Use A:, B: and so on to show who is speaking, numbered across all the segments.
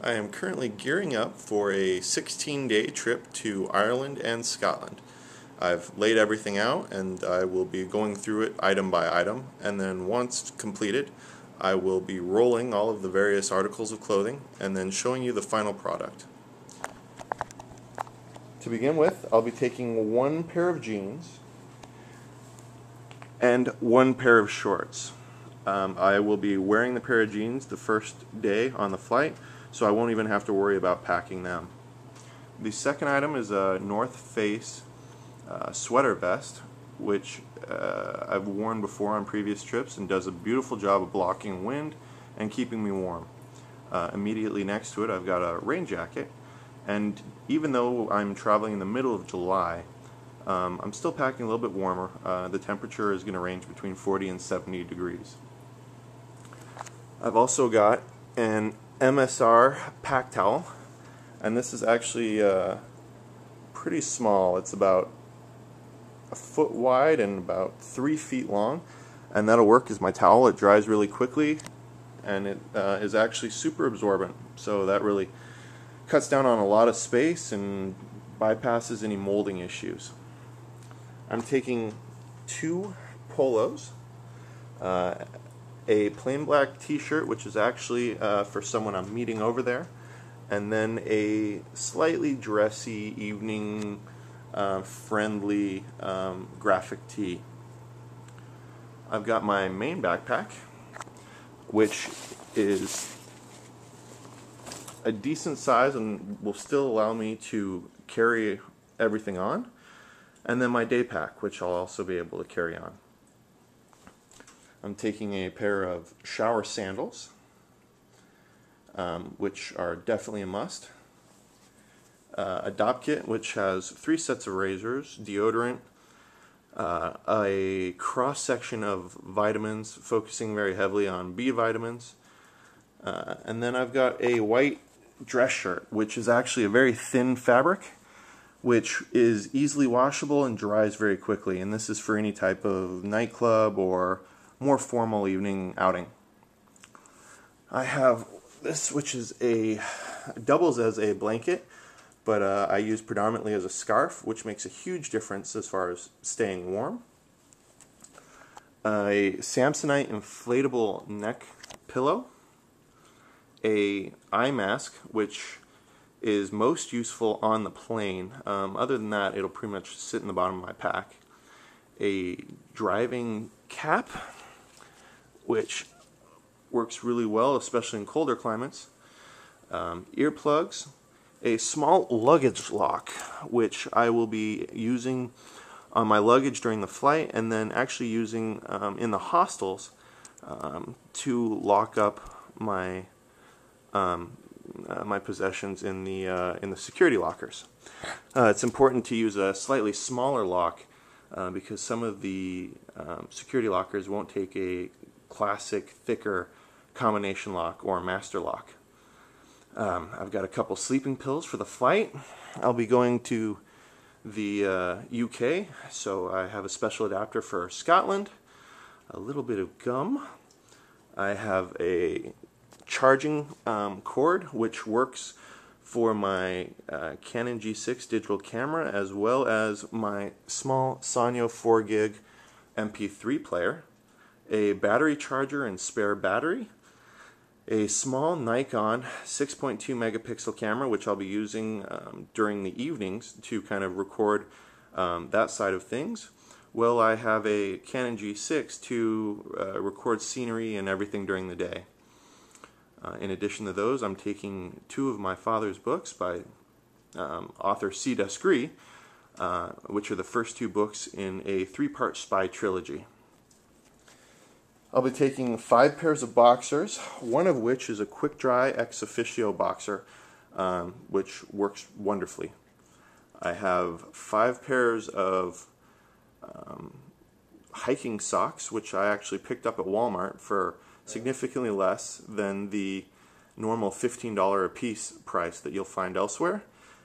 A: I am currently gearing up for a 16-day trip to Ireland and Scotland. I've laid everything out and I will be going through it item by item, and then once completed, I will be rolling all of the various articles of clothing and then showing you the final product. To begin with, I'll be taking one pair of jeans and one pair of shorts. I will be wearing the pair of jeans the first day on the flight, so I won't even have to worry about packing them. The second item is a North Face sweater vest, which I've worn before on previous trips and does a beautiful job of blocking wind and keeping me warm. Immediately next to it, I've got a rain jacket, and even though I'm traveling in the middle of July, I'm still packing a little bit warmer. The temperature is going to range between 40 and 70 degrees. I've also got an MSR pack towel, and this is actually pretty small. It's about a foot wide and about 3 feet long, and that'll work as my towel. It dries really quickly, and it is actually super absorbent, so that really cuts down on a lot of space and bypasses any molding issues. I'm taking 2 polos, a plain black t-shirt, which is actually for someone I'm meeting over there, and then a slightly dressy evening friendly graphic tee. I've got my main backpack, which is a decent size and will still allow me to carry everything on, and then my day pack, which I'll also be able to carry on. I'm taking a pair of shower sandals, which are definitely a must. A DOP kit, which has 3 sets of razors, deodorant, a cross-section of vitamins, focusing very heavily on B vitamins, and then I've got a white dress shirt, which is actually a very thin fabric, which is easily washable and dries very quickly, and this is for any type of nightclub or more formal evening outing. I have this, which is doubles as a blanket, but I use predominantly as a scarf, which makes a huge difference as far as staying warm. A Samsonite inflatable neck pillow, a eye mask, which is most useful on the plane. Other than that, it'll pretty much sit in the bottom of my pack. A driving cap, which works really well, especially in colder climates. Earplugs, a small luggage lock, which I will be using on my luggage during the flight, and then actually using in the hostels to lock up my my possessions in the security lockers. It's important to use a slightly smaller lock because some of the security lockers won't take a classic thicker combination lock or master lock. I've got a couple sleeping pills for the flight. I'll be going to the UK, so I have a special adapter for Scotland, a little bit of gum. I have a charging cord, which works for my Canon G6 digital camera, as well as my small Sanyo 4 gig MP3 player, a battery charger and spare battery, a small Nikon 6.2 megapixel camera, which I'll be using during the evenings to kind of record that side of things. Well, I have a Canon G6 to record scenery and everything during the day. In addition to those, I'm taking 2 of my father's books by author C. Descree, which are the first 2 books in a 3-part spy trilogy. I'll be taking 5 pairs of boxers, one of which is a quick dry ex officio boxer, which works wonderfully. I have 5 pairs of hiking socks, which I actually picked up at Walmart for significantly less than the normal $15 a piece price that you'll find elsewhere,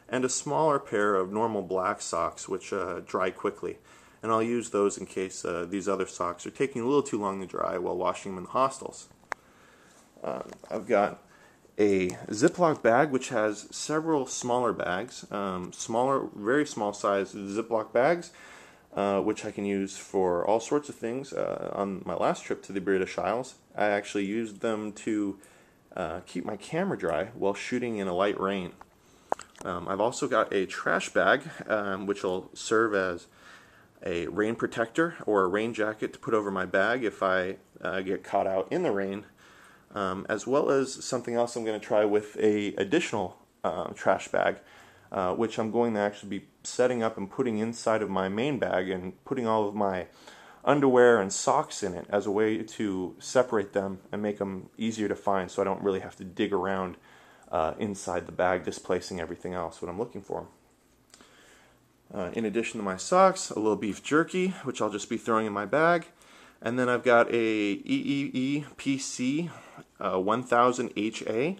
A: and a smaller pair of normal black socks, which dry quickly. And I'll use those in case these other socks are taking a little too long to dry while washing them in the hostels. I've got a Ziploc bag which has several smaller bags, very small size Ziploc bags, which I can use for all sorts of things. On my last trip to the British Isles, I actually used them to keep my camera dry while shooting in a light rain. I've also got a trash bag, which will serve as a rain protector or a rain jacket to put over my bag if I get caught out in the rain, as well as something else I'm going to try with a additional trash bag, which I'm going to actually be setting up and putting inside of my main bag and putting all of my underwear and socks in it as a way to separate them and make them easier to find, so I don't really have to dig around inside the bag, displacing everything else when I'm looking for them. In addition to my socks, a little beef jerky, which I'll just be throwing in my bag. And then I've got a EEE-PC 1000 HA,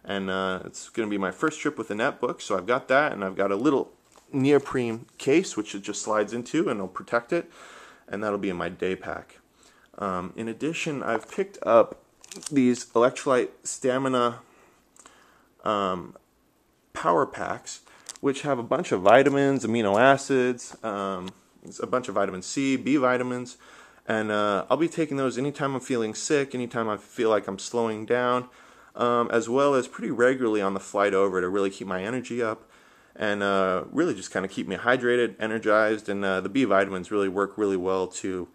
A: and it's going to be my first trip with a netbook, so I've got that, and I've got a little neoprene case which it just slides into and it'll protect it, and that'll be in my day pack. In addition, I've picked up these electrolyte stamina power packs, which have a bunch of vitamins, amino acids, a bunch of vitamin C, B vitamins, and I'll be taking those anytime I'm feeling sick, anytime I feel like I'm slowing down, as well as pretty regularly on the flight over to really keep my energy up and really just kind of keep me hydrated, energized, and the B vitamins really work really well to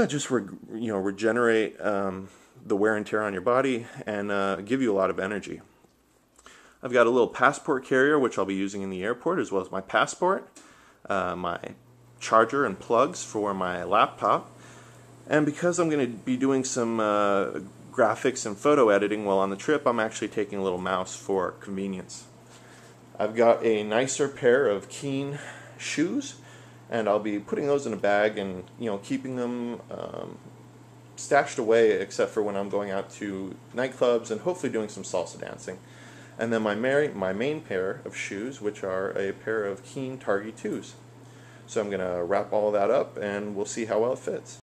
A: just regenerate the wear and tear on your body and give you a lot of energy. I've got a little passport carrier which I'll be using in the airport, as well as my passport, my charger and plugs for my laptop, and because I'm going to be doing some graphics and photo editing while on the trip, I'm actually taking a little mouse for convenience. I've got a nicer pair of Keen shoes, and I'll be putting those in a bag and keeping them stashed away, except for when I'm going out to nightclubs and hopefully doing some salsa dancing. And then my main pair of shoes, which are a pair of Keen Targi 2s. So I'm going to wrap all that up and we'll see how well it fits.